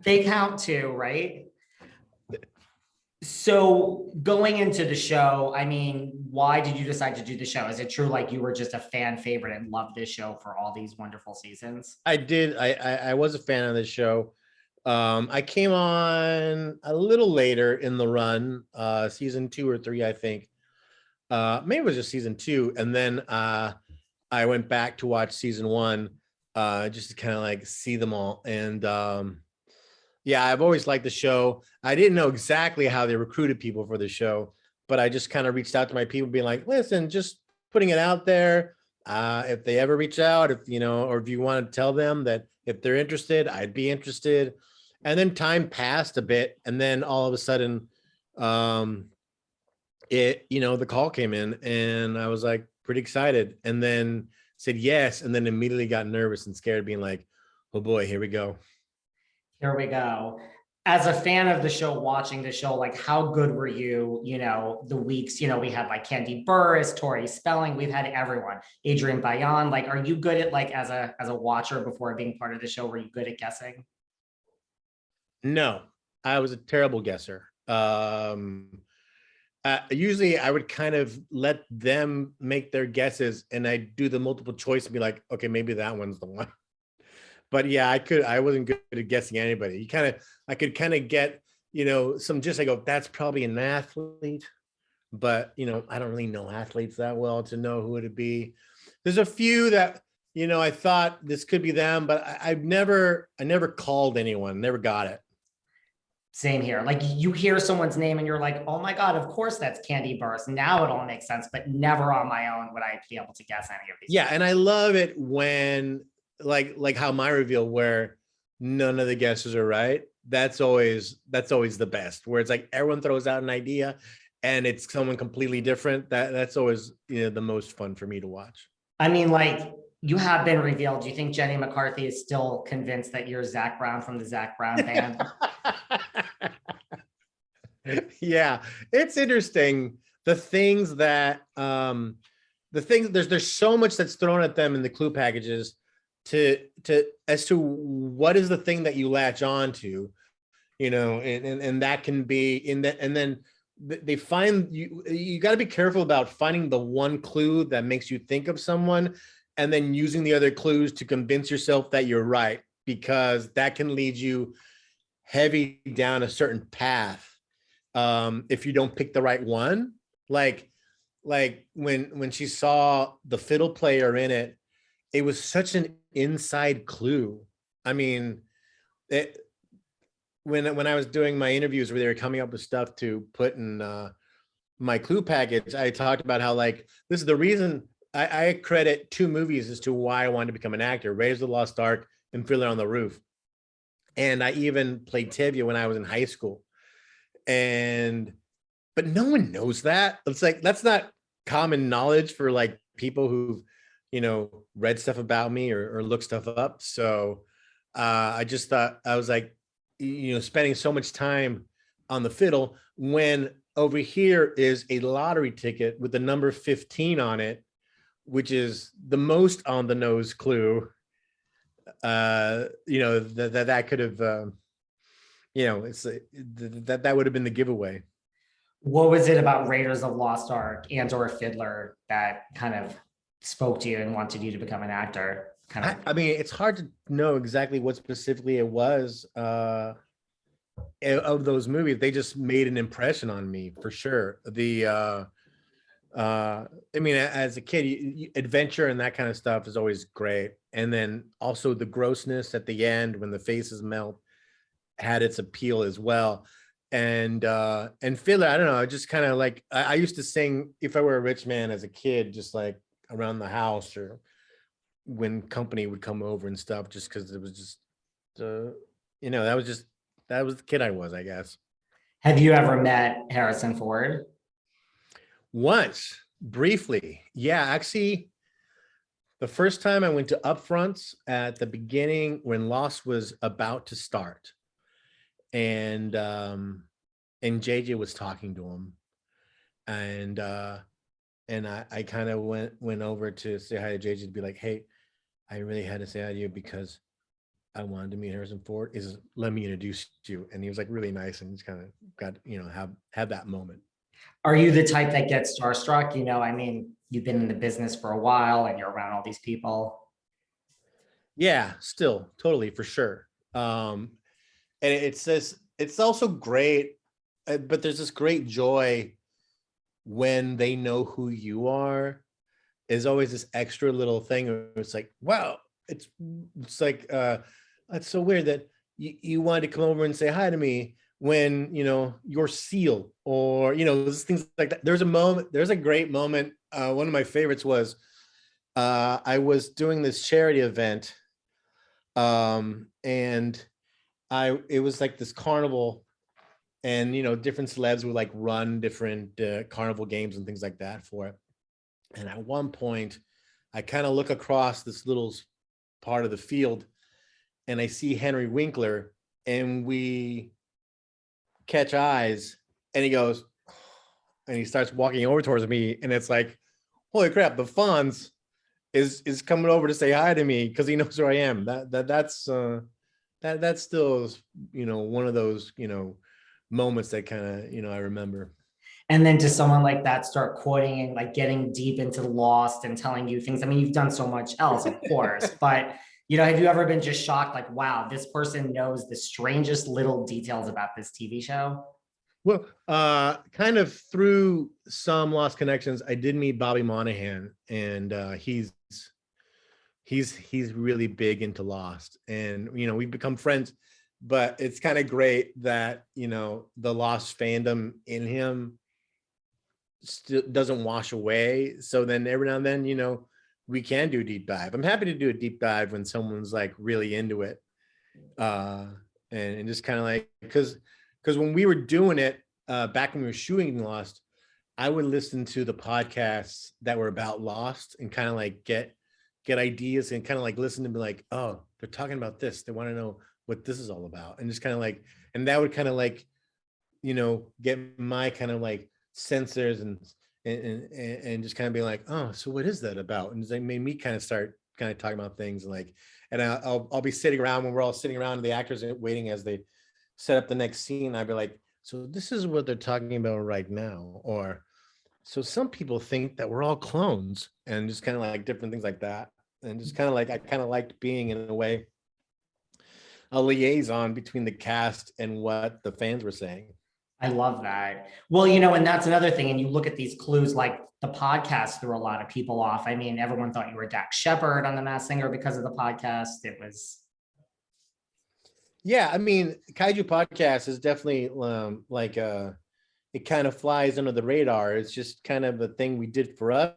They count too, right? So going into the show, I mean, why did you decide to do the show? Is it true like you were just a fan favorite and loved this show for all these wonderful seasons? I did. I was a fan of this show. I came on a little later in the run, season 2 or 3, I think. Maybe it was just season 2, and then I went back to watch season 1, just to kind of like see them all. And yeah, I've always liked the show. I didn't know exactly how they recruited people for the show, but I just kind of reached out to my people, being like, "Listen, just putting it out there. If they ever reach out, if you know, or if you want to tell them that if they're interested, I'd be interested." And then time passed a bit, and then all of a sudden, um, the call came in, and I was like pretty excited, and then said yes, and then immediately got nervous and scared, being like, "Oh boy, here we go." Here we go. As a fan of the show, watching the show, like how good were you? The weeks, we had like Candy Burris, Tori Spelling, we've had everyone, Adrian Bayan. Like, are you good at like as a watcher before being part of the show? Were you good at guessing? No, I was a terrible guesser. Usually I would kind of let them make their guesses, and I do the multiple choice and be like, okay, maybe that one's the one. But yeah, I wasn't good at guessing anybody. I could kind of get, some, just I go, that's probably an athlete, but I don't really know athletes that well to know who it'd be. There's a few that, I thought this could be them, but I never called anyone, never got it. Same here. Like you hear someone's name and you're like, oh my God, of course that's Candy Burst. Now it all makes sense, but never on my own would I be able to guess any of these Yeah, people. and I love it when like how my reveal, where none of the guesses are right. That's always the best. Where it's like everyone throws out an idea and it's someone completely different. That's always the most fun for me to watch. I mean, like you have been revealed. Do you think Jenny McCarthy is still convinced that you're Zach Brown from the Zach Brown band? Yeah, it's interesting. The things that there's so much that's thrown at them in the clue packages to as to what is the thing that you latch on to, and that can be in that, and then they find you got to be careful about finding the one clue that makes you think of someone, and then using the other clues to convince yourself that you're right, because that can lead you heavy down a certain path, if you don't pick the right one. Like when she saw the fiddle player in it, it was such an inside clue. I mean, it, when I was doing my interviews where they were coming up with stuff to put in my clue package, I talked about how, like, this is the reason I credit 2 movies as to why I wanted to become an actor: Raiders of the Lost Ark and Fiddler on the Roof. And I even played Tevye when I was in high school. And but no one knows that. It's like that's not common knowledge for like people who've read stuff about me or look stuff up. So I just thought, I was like, spending so much time on the fiddle when over here is a lottery ticket with the number 15 on it, which is the most on the nose clue. That could have, it's that would have been the giveaway. What was it about Raiders of Lost Ark and or Fiddler that kind of spoke to you and wanted you to become an actor? Kind of. I mean, it's hard to know exactly what specifically it was of those movies. They just made an impression on me for sure. I mean, as a kid, adventure and that kind of stuff is always great. And then also the grossness at the end when the faces melt had its appeal as well. And Fiddler, I don't know, I just kind of like, I used to sing If I Were a Rich Man as a kid, just like around the house or when company would come over and stuff, just because it was just that was the kid I was, I guess. Have you ever met Harrison Ford? Once, briefly, yeah, actually, the first time I went to upfronts at the beginning when Lost was about to start, and JJ was talking to him, and I kind of went over to say hi to JJ, to be like, hey, I really had to say hi to you because I wanted to meet Harrison Ford is let me introduce you. And he was like really nice and just kind of got, have that moment. Are you the type that gets starstruck? I mean, you've been in the business for a while and you're around all these people. Yeah, still totally for sure. And it's this, it's also great, but there's this great joy when they know who you are. Is always this extra little thing where it's like, wow, it's like it's so weird that you wanted to come over and say hi to me when you're Seal, or things like that. There's a great moment. One of my favorites was I was doing this charity event, and it was like this carnival, and different celebs would like run different carnival games and things like that for it. And at one point, I kind of look across this little part of the field and I see Henry Winkler, and we catch eyes, and he goes, and he starts walking over towards me. And it's like, holy crap, the Fonz is coming over to say hi to me because he knows who I am. That's still, one of those, moments that kind of, I remember. And then does someone like that start quoting and like getting deep into Lost and telling you things? I mean, you've done so much else, of course, but have you ever been just shocked, like, wow, this person knows the strangest little details about this TV show? Well, kind of through some Lost connections, I did meet Bobby Monahan, and he's really big into Lost, and we've become friends. But it's kind of great that the Lost fandom in him still doesn't wash away. So then every now and then, we can do a deep dive. I'm happy to do a deep dive when someone's like really into it, and just kind of like because when we were doing it back when we were shooting Lost, I would listen to the podcasts that were about Lost and kind of like get ideas, and kind of like listen to be like, oh, they're talking about this, they want to know what this is all about, and just kind of like, and that would kind of like get my kind of like sensors and just kind of be like, oh, so what is that about? And it made me kind of start kind of talking about things, like, and I'll be sitting around when we're all sitting around, the actors waiting as they set up the next scene. I'd be like, so this is what they're talking about right now, or so some people think that we're all clones, and just kind of like different things like that. And just kind of like, I kind of liked being in a way a liaison between the cast and what the fans were saying. I love that. Well, and that's another thing. And you look at these clues, like the podcast threw a lot of people off. I mean, everyone thought you were Dax Shepard on The Masked Singer because of the podcast. It was. Yeah, I mean, Kaiju podcast is definitely like it kind of flies under the radar. It's just kind of a thing we did for us.